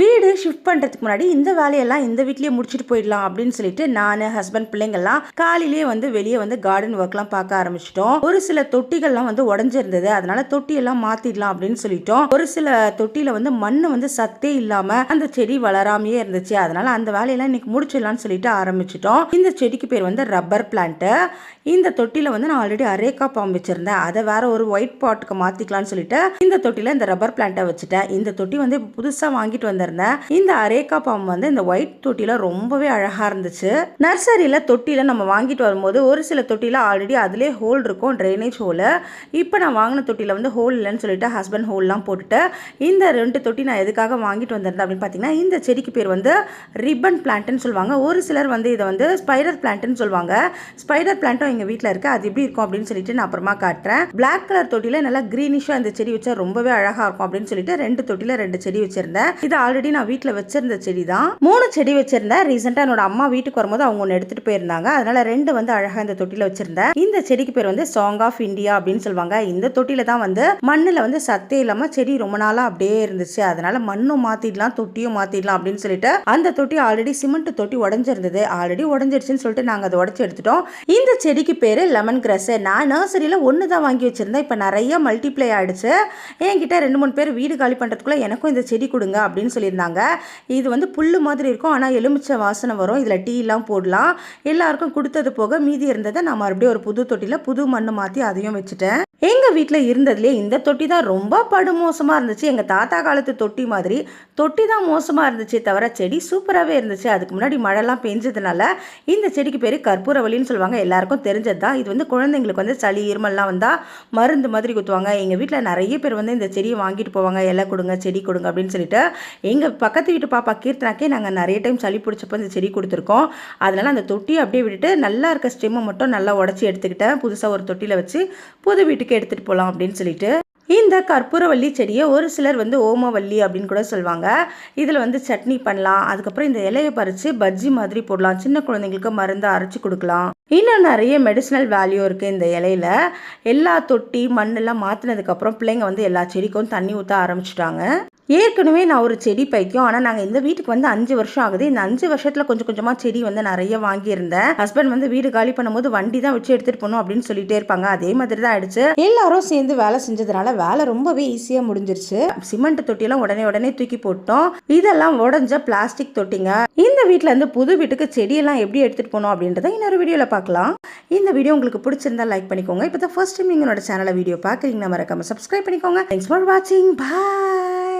வீடு ஷிஃப்ட் பண்ணுறதுக்கு முன்னாடி இந்த வேலையெல்லாம் இந்த வீட்லேயே முடிச்சுட்டு போயிடலாம் அப்படின்னு சொல்லிட்டு நான் ஹஸ்பண்ட் பிள்ளைங்கள்லாம் காலையிலேயே வந்து வெளியே வந்து கார்டன் ஒர்க்லாம் பார்க்க ஆரம்பிச்சிட்டோம். ஒரு சில தொட்டிகள்லாம் வந்து உடஞ்சிருந்தது, அதனால தொட்டியெல்லாம் மாற்றிடலாம் அப்படின்னு சொல்லிட்டோம். ஒரு சில தொட்டியில் வந்து மண் வந்து சத்தே இல்லாமல் அந்த செடி வளராமையே இருந்துச்சு, அதனால அந்த வேலையெல்லாம் இன்னைக்கு முடிச்சிடலாம்னு சொல்லிட்டு ஆரம்பிச்சிட்டோம். இந்த செடிக்கு பேர் வந்து ரப்பர் பிளான்ட்டு. இந்த தொட்டியில் வந்து நான் ஆல்ரெடி அரேக்கா பாம்பு வச்சுருந்தேன், அதை வேற ஒரு ஒயிட் பாட்டுக்கு மாற்றிக்கலாம்னு சொல்லிட்டு இந்த தொட்டியில் இந்த ரப்பர் பிளான்ட்டை வச்சுட்டேன். இந்த தொட்டி வந்து புதுசாக வாங்கிட்டு வந்திருந்தேன். இந்த அரேக்கா பாம்பு வந்து இந்த ஒயிட் தொட்டியில ரொம்பவே அழகா இருந்துச்சு. நர்சரியில தொட்டியில நம்ம வாங்கிட்டு வரும்போது ஒரு சில தொட்டியில ஆல்ரெடி அதுலேயே ஹோல் இருக்கும், ட்ரைனேஜ் ஹோலு. இப்போ நான் வாங்கின தொட்டியில வந்து ஹோல் இல்லைன்னு சொல்லிட்டு ஹஸ்பண்ட் ஹோல்லாம் போட்டுட்டு இந்த 2 தொட்டி நான் எதுக்காக வாங்கிட்டு வந்திருந்தேன் அப்படின்னு பார்த்தீங்கன்னா, இந்த செடிக்கு பேர் வந்து ரிப்பன் பிளான்ட்னு சொல்லுவாங்க. ஒரு சிலர் வந்து இதை வந்து ஸ்பைடர் பிளான்ட்னு சொல்லுவாங்க. ஸ்பைடர் பிளான்ட்டும் எங்கள் வீட்டில் இருக்குது, அது எப்படி இருக்கும் அப்படின்னு சொல்லிட்டு நான் அப்புறமா காட்டுறேன். பிளாக் கலர் தொட்டியில் நல்லா க்ரீனிஷாக இந்த செடி வச்சா ரொம்பவே அழகாக இருக்கும் அப்படின்னு சொல்லிட்டு 2 தொட்டியில் 2 செடி வச்சிருந்தேன். இது ஆல்ரெடி நான் வீட்டில் வச்சிருந்த செடி தான். 3 செடி வச்சிருந்தேன். ரீசெண்டாக என்னோட அம்மா வீட்டுக்கு வரும்போது அவங்க ஒன்று எடுத்துட்டு போயிருந்தாங்க, அதனால 2 வந்து அழகாக இந்த தொட்டியில் வச்சிருந்தேன். இந்த செடிக்கு பேர் வந்து சாங் ஆஃப் இந்தியா அப்படின்னு சொல்லுவாங்க. இந்த தொட்டியில தான் வந்து மண்ணில் வந்து சத்தே இல்லாமல் செடி ரொம்ப நாளாக அப்படியே இருந்துச்சு, அதனால மண்ணும் மாற்றிடலாம் தொட்டியும் மாற்றிடலாம் அப்படின்னு சொல்லிட்டு அந்த தொட்டி ஆல்ரெடி சிமெண்ட் தொட்டி உடஞ்சிருந்தது. ஆல்ரெடி உடஞ்சிருச்சுன்னு சொல்லிட்டு நாங்கள் அதை உடச்சி எடுத்துட்டோம். இந்த செடிக்கு பேர் லெமன் கிராஸ். நான் நர்சரியில் ஒன்று தான் வாங்கி வச்சிருந்தேன், இப்போ நிறைய மல்டிப்ளை ஆயிடுச்சு. என்கிட்ட 2-3 பேர் வீடு காலி பண்ணுறதுக்குள்ள எனக்கும் இந்த செடி கொடுங்க அப்படின்னு சொல்லியிருந்தாங்க. இது வந்து புல்லு மாதிரி இருக்கும், ஆனால் எலுமிச்சை வாசனை வரும், இதில் டீலாம் போடலாம். எல்லாருக்கும் கொடுத்தது போக மீதி இருந்ததை நான் மறுபடியும் ஒரு புது தொட்டியில் புது மண்ணு மாற்றி அதையும் வச்சுட்டேன். எங்கள் வீட்டில் இருந்ததுலேயே இந்த தொட்டி தான் ரொம்ப படுமோசமாக இருந்துச்சு. எங்கள் தாத்தா காலத்து தொட்டி மாதிரி தொட்டி தான் மோசமாக இருந்துச்சு, தவிர செடி சூப்பராகவே இருந்துச்சு. அதுக்கு முன்னாடி மழைலாம் பெஞ்சதுனால இந்த செடிக்கு பேர் கற்பூரவல்லின்னு சொல்லுவாங்க, எல்லாருக்கும் தெரிஞ்சது தான். இது வந்து குழந்தைங்களுக்கு வந்து சளி இருமல்லாம் வந்தால் மருந்து மாதிரி குத்துவாங்க. எங்கள் வீட்டில் நிறைய பேர் வந்து இந்த செடியை வாங்கிட்டு போவாங்க, இலை கொடுங்க செடி கொடுங்க அப்படின்னு சொல்லிட்டு. எங்கள் பக்கத்து வீட்டு பாப்பா கீர்த்தனாக்கே நாங்கள் நிறைய டைம் சளி பிடிச்சப்போ இந்த செடி கொடுத்துருக்கோம். அதனால அந்த தொட்டியை அப்படியே விட்டுட்டு நல்லா இருக்க ஸ்டெம்மை மட்டும் நல்லா உடச்சி எடுத்துக்கிட்டேன். புதுசாக ஒரு தொட்டியில் வச்சு புது வீட்டுக்கு எடுத்துகிட்டு போகலாம் அப்படின்னு சொல்லிட்டு. இந்த கற்பூரவல்லி செடியை ஒரு சிலர் வந்து ஓமவல்லி அப்படின்னு கூட சொல்லுவாங்க. இதில் வந்து சட்னி பண்ணலாம், அதுக்கப்புறம் இந்த இலையை பறித்து பஜ்ஜி மாதிரி போடலாம், சின்ன குழந்தைங்களுக்கு மருந்து அரைச்சி கொடுக்கலாம். இன்னும் நிறைய மெடிசினல் வேல்யூ இருக்குது இந்த இலையில. எல்லா தொட்டி மண்ணெல்லாம் மாற்றினதுக்கப்புறம் பிள்ளைங்க வந்து எல்லா செடிக்கும் தண்ணி ஊற்ற ஆரம்பிச்சிட்டாங்க. ஏற்கனவே நான் ஒரு செடி பைத்தியம், ஆனால் நாங்கள் இந்த வீட்டுக்கு வந்து 5 வருஷம் ஆகுது. இந்த 5 வருஷத்தில் கொஞ்சம் கொஞ்சமாக செடி வந்து நிறைய வாங்கியிருந்தேன். ஹஸ்பண்ட் வந்து வீடு காலி பண்ணும்போது வண்டி தான் வச்சு எடுத்துகிட்டு போகணும் அப்படின்னு சொல்லிட்டே இருப்பாங்க, அதே மாதிரி தான் ஆயிடுச்சு. எல்லாரும் சேர்ந்து வேலை செஞ்சதுனால வேலை ரொம்பவே ஈஸியாக முடிஞ்சிருச்சு. சிமெண்ட் தொட்டியெல்லாம் உடனே தூக்கி போட்டோம். இதெல்லாம் உடஞ்ச பிளாஸ்டிக் தொட்டிங்க. இந்த வீட்டில் இருந்து புது வீட்டுக்கு செடியெல்லாம் எப்படி எடுத்துகிட்டு போகணும் அப்படின்றத இன்னொரு வீடியோவில் பார்க்கலாம். இந்த வீடியோ உங்களுக்கு பிடிச்சிருந்தா லைக் பண்ணிக்கோங்க. இப்போ தான் ஃபர்ஸ்ட் டைம் எங்களோட சேனலை வீடியோ பார்க்குறீங்கன்னா மறக்காம சப்ஸ்கிரைப் பண்ணிக்கோங்க. தேங்க்ஸ் ஃபார் வாட்சிங். பாய்.